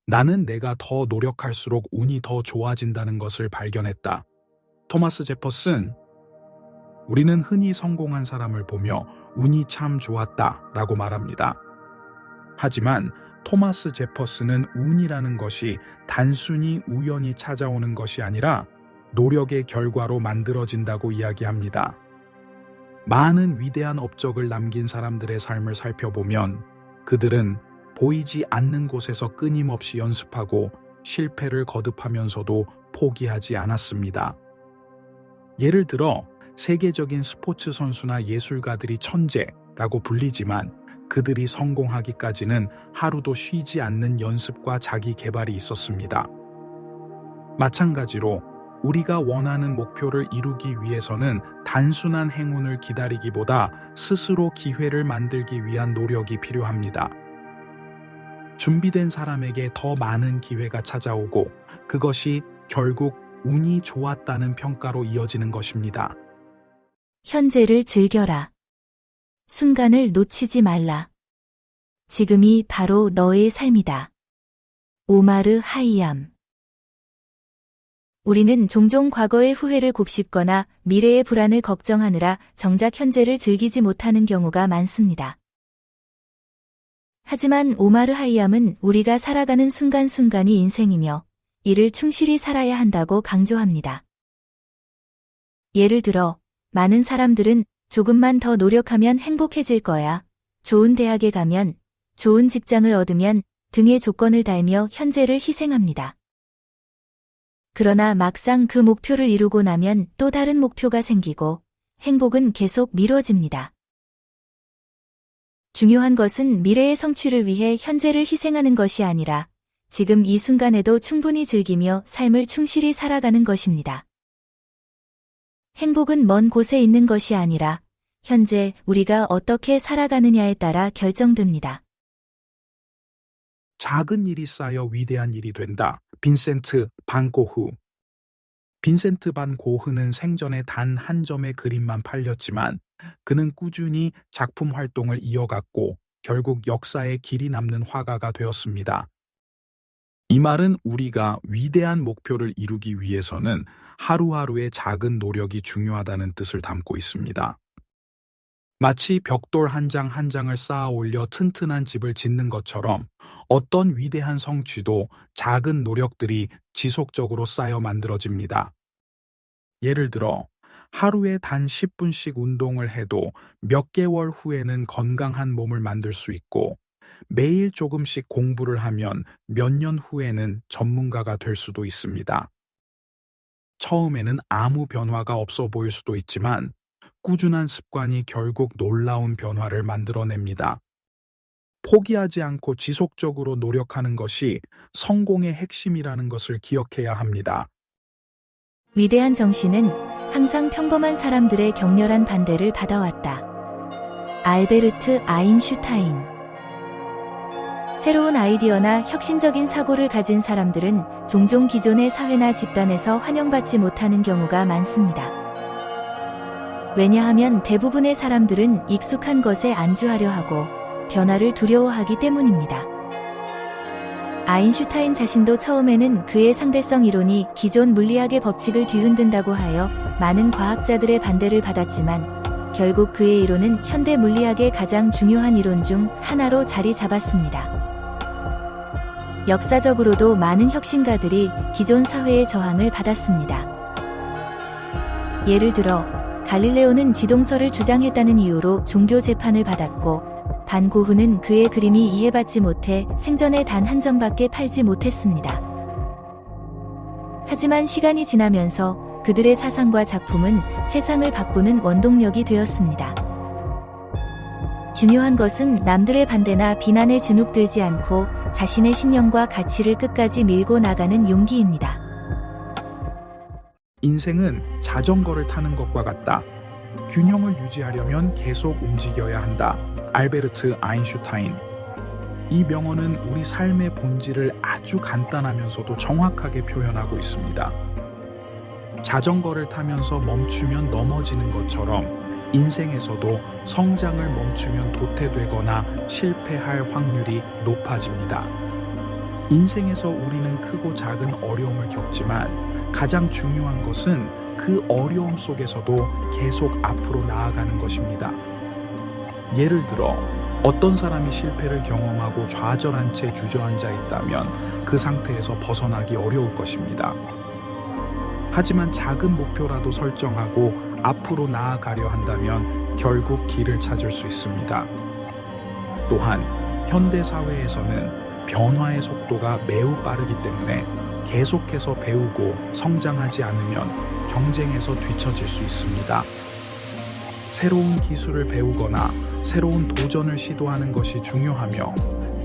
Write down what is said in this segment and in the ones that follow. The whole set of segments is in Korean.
나는 내가 더 노력할수록 운이 더 좋아진다는 것을 발견했다. 토마스 제퍼슨. 우리는 흔히 성공한 사람을 보며 운이 참 좋았다 라고 말합니다. 하지만 토마스 제퍼슨은 운이라는 것이 단순히 우연히 찾아오는 것이 아니라 노력의 결과로 만들어진다고 이야기합니다. 많은 위대한 업적을 남긴 사람들의 삶을 살펴보면 그들은 보이지 않는 곳에서 끊임없이 연습하고 실패를 거듭하면서도 포기하지 않았습니다. 예를 들어 세계적인 스포츠 선수나 예술가들이 천재라고 불리지만 그들이 성공하기까지는 하루도 쉬지 않는 연습과 자기 개발이 있었습니다. 마찬가지로 우리가 원하는 목표를 이루기 위해서는 단순한 행운을 기다리기보다 스스로 기회를 만들기 위한 노력이 필요합니다. 준비된 사람에게 더 많은 기회가 찾아오고 그것이 결국 운이 좋았다는 평가로 이어지는 것입니다. 현재를 즐겨라. 순간을 놓치지 말라. 지금이 바로 너의 삶이다. 오마르 하이암. 우리는 종종 과거의 후회를 곱씹거나 미래의 불안을 걱정하느라 정작 현재를 즐기지 못하는 경우가 많습니다. 하지만 오마르 하이암은 우리가 살아가는 순간순간이 인생이며 이를 충실히 살아야 한다고 강조합니다. 예를 들어 많은 사람들은 조금만 더 노력하면 행복해질 거야, 좋은 대학에 가면, 좋은 직장을 얻으면 등의 조건을 달며 현재를 희생합니다. 그러나 막상 그 목표를 이루고 나면 또 다른 목표가 생기고 행복은 계속 미뤄집니다. 중요한 것은 미래의 성취를 위해 현재를 희생하는 것이 아니라 지금 이 순간에도 충분히 즐기며 삶을 충실히 살아가는 것입니다. 행복은 먼 곳에 있는 것이 아니라 현재 우리가 어떻게 살아가느냐에 따라 결정됩니다. 작은 일이 쌓여 위대한 일이 된다. 빈센트 반 고흐. 빈센트 반 고흐는 생전에 단 한 점의 그림만 팔렸지만 그는 꾸준히 작품 활동을 이어갔고 결국 역사에 길이 남는 화가가 되었습니다. 이 말은 우리가 위대한 목표를 이루기 위해서는 하루하루의 작은 노력이 중요하다는 뜻을 담고 있습니다. 마치 벽돌 한 장 한 장을 쌓아 올려 튼튼한 집을 짓는 것처럼 어떤 위대한 성취도 작은 노력들이 지속적으로 쌓여 만들어집니다. 예를 들어 하루에 단 10분씩 운동을 해도 몇 개월 후에는 건강한 몸을 만들 수 있고 매일 조금씩 공부를 하면 몇 년 후에는 전문가가 될 수도 있습니다. 처음에는 아무 변화가 없어 보일 수도 있지만 꾸준한 습관이 결국 놀라운 변화를 만들어냅니다. 포기하지 않고 지속적으로 노력하는 것이 성공의 핵심이라는 것을 기억해야 합니다. 위대한 정신은 항상 평범한 사람들의 격렬한 반대를 받아왔다. 알베르트 아인슈타인. 새로운 아이디어나 혁신적인 사고를 가진 사람들은 종종 기존의 사회나 집단에서 환영받지 못하는 경우가 많습니다. 왜냐하면 대부분의 사람들은 익숙한 것에 안주하려 하고 변화를 두려워하기 때문입니다. 아인슈타인 자신도 처음에는 그의 상대성 이론이 기존 물리학의 법칙을 뒤흔든다고 하여 많은 과학자들의 반대를 받았지만 결국 그의 이론은 현대 물리학의 가장 중요한 이론 중 하나로 자리 잡았습니다. 역사적으로도 많은 혁신가들이 기존 사회의 저항을 받았습니다. 예를 들어 갈릴레오는 지동설을 주장했다는 이유로 종교 재판을 받았고 반 고흐는 그의 그림이 이해받지 못해 생전에 단 한 점밖에 팔지 못했습니다. 하지만 시간이 지나면서 그들의 사상과 작품은 세상을 바꾸는 원동력이 되었습니다. 중요한 것은 남들의 반대나 비난에 주눅들지 않고 자신의 신념과 가치를 끝까지 밀고 나가는 용기입니다. 인생은 자전거를 타는 것과 같다. 균형을 유지하려면 계속 움직여야 한다. 알베르트 아인슈타인. 이 명언은 우리 삶의 본질을 아주 간단하면서도 정확하게 표현하고 있습니다. 자전거를 타면서 멈추면 넘어지는 것처럼 인생에서도 성장을 멈추면 도태되거나 실패할 확률이 높아집니다. 인생에서 우리는 크고 작은 어려움을 겪지만 가장 중요한 것은 그 어려움 속에서도 계속 앞으로 나아가는 것입니다. 예를 들어 어떤 사람이 실패를 경험하고 좌절한 채 주저앉아 있다면 그 상태에서 벗어나기 어려울 것입니다. 하지만 작은 목표라도 설정하고 앞으로 나아가려 한다면 결국 길을 찾을 수 있습니다. 또한 현대 사회에서는 변화의 속도가 매우 빠르기 때문에 계속해서 배우고 성장하지 않으면 경쟁에서 뒤처질 수 있습니다. 새로운 기술을 배우거나 새로운 도전을 시도하는 것이 중요하며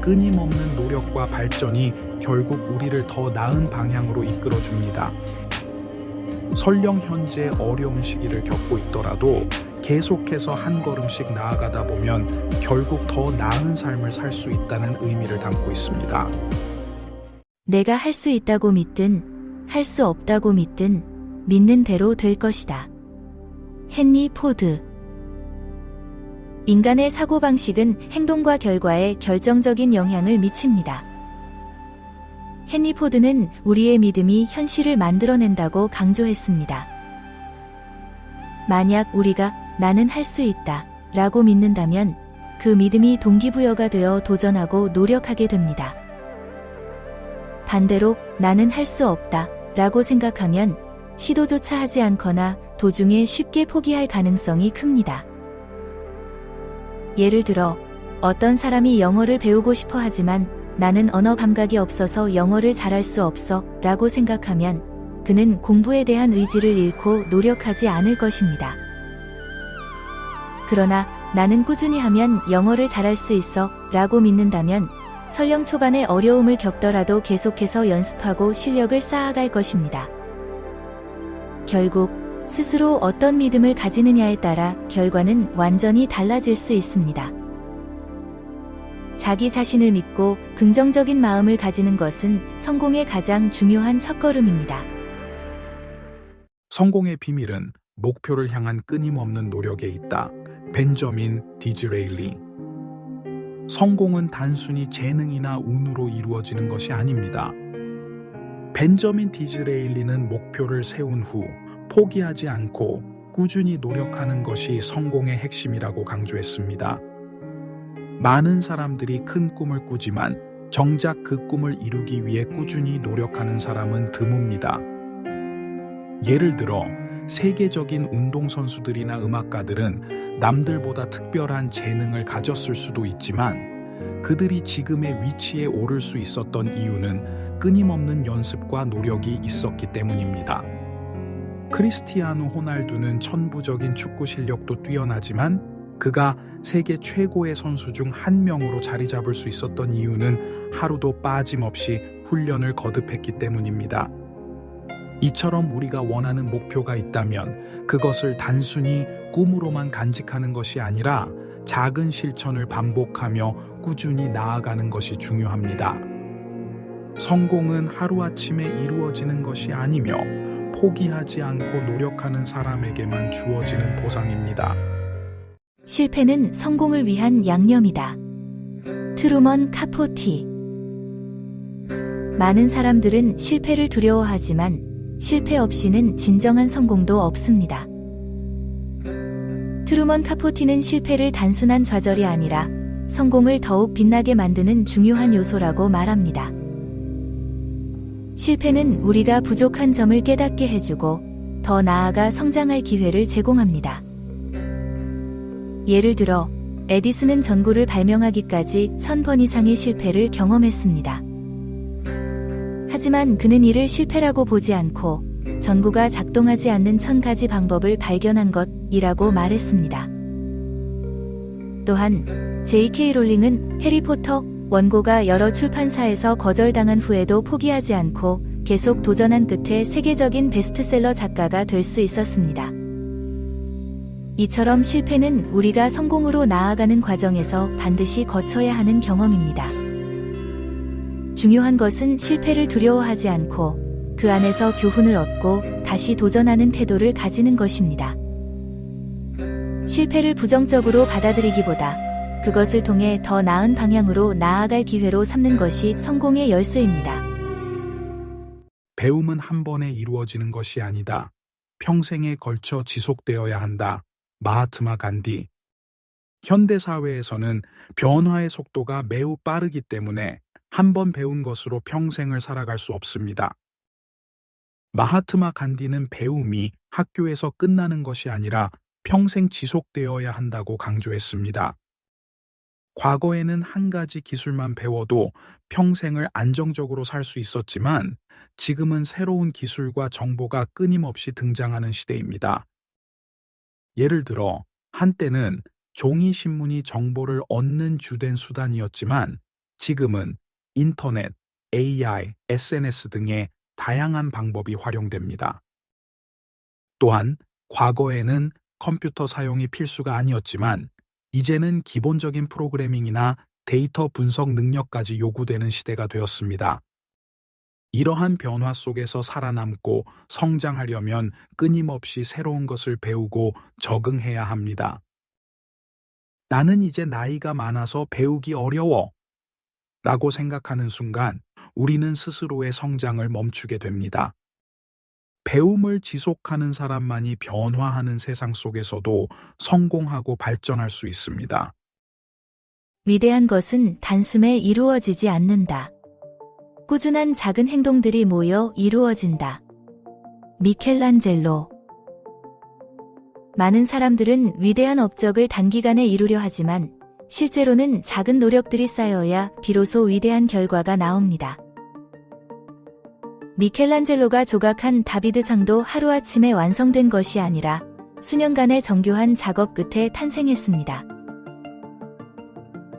끊임없는 노력과 발전이 결국 우리를 더 나은 방향으로 이끌어줍니다. 설령 현재 어려운 시기를 겪고 있더라도 계속해서 한 걸음씩 나아가다 보면 결국 더 나은 삶을 살 수 있다는 의미를 담고 있습니다. 내가 할 수 있다고 믿든 할 수 없다고 믿든 믿는 대로 될 것이다. 헨리 포드. 인간의 사고방식은 행동과 결과에 결정적인 영향을 미칩니다. 헨리 포드는 우리의 믿음이 현실을 만들어낸다고 강조했습니다. 만약 우리가 나는 할 수 있다 라고 믿는다면 그 믿음이 동기부여가 되어 도전하고 노력하게 됩니다. 반대로 나는 할 수 없다 라고 생각하면 시도조차 하지 않거나 도중에 쉽게 포기할 가능성이 큽니다. 예를 들어 어떤 사람이 영어를 배우고 싶어 하지만 나는 언어 감각이 없어서 영어를 잘할 수 없어 라고 생각하면 그는 공부에 대한 의지를 잃고 노력하지 않을 것입니다. 그러나 나는 꾸준히 하면 영어를 잘할 수 있어 라고 믿는다면 설령 초반에 어려움을 겪더라도 계속해서 연습하고 실력을 쌓아갈 것입니다. 결국 스스로 어떤 믿음을 가지느냐에 따라 결과는 완전히 달라질 수 있습니다. 자기 자신을 믿고 긍정적인 마음을 가지는 것은 성공의 가장 중요한 첫걸음입니다. 성공의 비밀은 목표를 향한 끊임없는 노력에 있다. 벤저민 디즈레일리. 성공은 단순히 재능이나 운으로 이루어지는 것이 아닙니다. 벤저민 디즈레일리는 목표를 세운 후 포기하지 않고 꾸준히 노력하는 것이 성공의 핵심이라고 강조했습니다. 많은 사람들이 큰 꿈을 꾸지만 정작 그 꿈을 이루기 위해 꾸준히 노력하는 사람은 드뭅니다. 예를 들어 세계적인 운동선수들이나 음악가들은 남들보다 특별한 재능을 가졌을 수도 있지만 그들이 지금의 위치에 오를 수 있었던 이유는 끊임없는 연습과 노력이 있었기 때문입니다. 크리스티아노 호날두는 천부적인 축구 실력도 뛰어나지만 그가 세계 최고의 선수 중 한 명으로 자리 잡을 수 있었던 이유는 하루도 빠짐없이 훈련을 거듭했기 때문입니다. 이처럼 우리가 원하는 목표가 있다면 그것을 단순히 꿈으로만 간직하는 것이 아니라 작은 실천을 반복하며 꾸준히 나아가는 것이 중요합니다. 성공은 하루아침에 이루어지는 것이 아니며 포기하지 않고 노력하는 사람에게만 주어지는 보상입니다. 실패는 성공을 위한 양념이다. 트루먼 카포티. 많은 사람들은 실패를 두려워하지만 실패 없이는 진정한 성공도 없습니다. 트루먼 카포티는 실패를 단순한 좌절이 아니라 성공을 더욱 빛나게 만드는 중요한 요소라고 말합니다. 실패는 우리가 부족한 점을 깨닫게 해주고 더 나아가 성장할 기회를 제공합니다. 예를 들어 에디슨은 전구를 발명하기까지 1000번 이상의 실패를 경험했습니다. 하지만 그는 이를 실패라고 보지 않고 전구가 작동하지 않는 1000가지 방법을 발견한 것이라고 말했습니다. 또한 J.K. 롤링은 해리포터 원고가 여러 출판사에서 거절당한 후에도 포기하지 않고 계속 도전한 끝에 세계적인 베스트셀러 작가가 될 수 있었습니다. 이처럼 실패는 우리가 성공으로 나아가는 과정에서 반드시 거쳐야 하는 경험입니다. 중요한 것은 실패를 두려워하지 않고 그 안에서 교훈을 얻고 다시 도전하는 태도를 가지는 것입니다. 실패를 부정적으로 받아들이기보다 그것을 통해 더 나은 방향으로 나아갈 기회로 삼는 것이 성공의 열쇠입니다. 배움은 한 번에 이루어지는 것이 아니다. 평생에 걸쳐 지속되어야 한다. 마하트마 간디. 현대 사회에서는 변화의 속도가 매우 빠르기 때문에 한 번 배운 것으로 평생을 살아갈 수 없습니다. 마하트마 간디는 배움이 학교에서 끝나는 것이 아니라 평생 지속되어야 한다고 강조했습니다. 과거에는 한 가지 기술만 배워도 평생을 안정적으로 살 수 있었지만 지금은 새로운 기술과 정보가 끊임없이 등장하는 시대입니다. 예를 들어 한때는 종이 신문이 정보를 얻는 주된 수단이었지만 지금은 인터넷, AI, SNS 등의 다양한 방법이 활용됩니다. 또한 과거에는 컴퓨터 사용이 필수가 아니었지만 이제는 기본적인 프로그래밍이나 데이터 분석 능력까지 요구되는 시대가 되었습니다. 이러한 변화 속에서 살아남고 성장하려면 끊임없이 새로운 것을 배우고 적응해야 합니다. 나는 이제 나이가 많아서 배우기 어려워 라고 생각하는 순간 우리는 스스로의 성장을 멈추게 됩니다. 배움을 지속하는 사람만이 변화하는 세상 속에서도 성공하고 발전할 수 있습니다. 위대한 것은 단숨에 이루어지지 않는다. 꾸준한 작은 행동들이 모여 이루어진다. 미켈란젤로. 많은 사람들은 위대한 업적을 단기간에 이루려 하지만 실제로는 작은 노력들이 쌓여야 비로소 위대한 결과가 나옵니다. 미켈란젤로가 조각한 다비드상도 하루아침에 완성된 것이 아니라 수년간의 정교한 작업 끝에 탄생했습니다.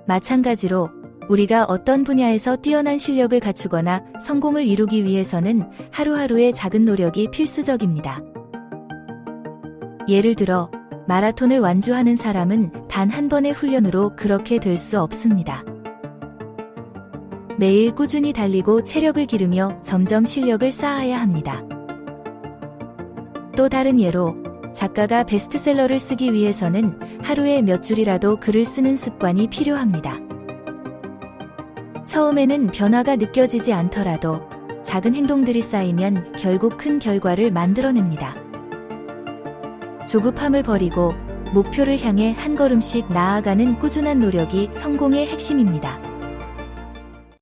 마찬가지로 우리가 어떤 분야에서 뛰어난 실력을 갖추거나 성공을 이루기 위해서는 하루하루의 작은 노력이 필수적입니다. 예를 들어 마라톤을 완주하는 사람은 단 한 번의 훈련으로 그렇게 될 수 없습니다. 매일 꾸준히 달리고 체력을 기르며 점점 실력을 쌓아야 합니다. 또 다른 예로 작가가 베스트셀러를 쓰기 위해서는 하루에 몇 줄이라도 글을 쓰는 습관이 필요합니다. 처음에는 변화가 느껴지지 않더라도 작은 행동들이 쌓이면 결국 큰 결과를 만들어냅니다. 조급함을 버리고 목표를 향해 한 걸음씩 나아가는 꾸준한 노력이 성공의 핵심입니다.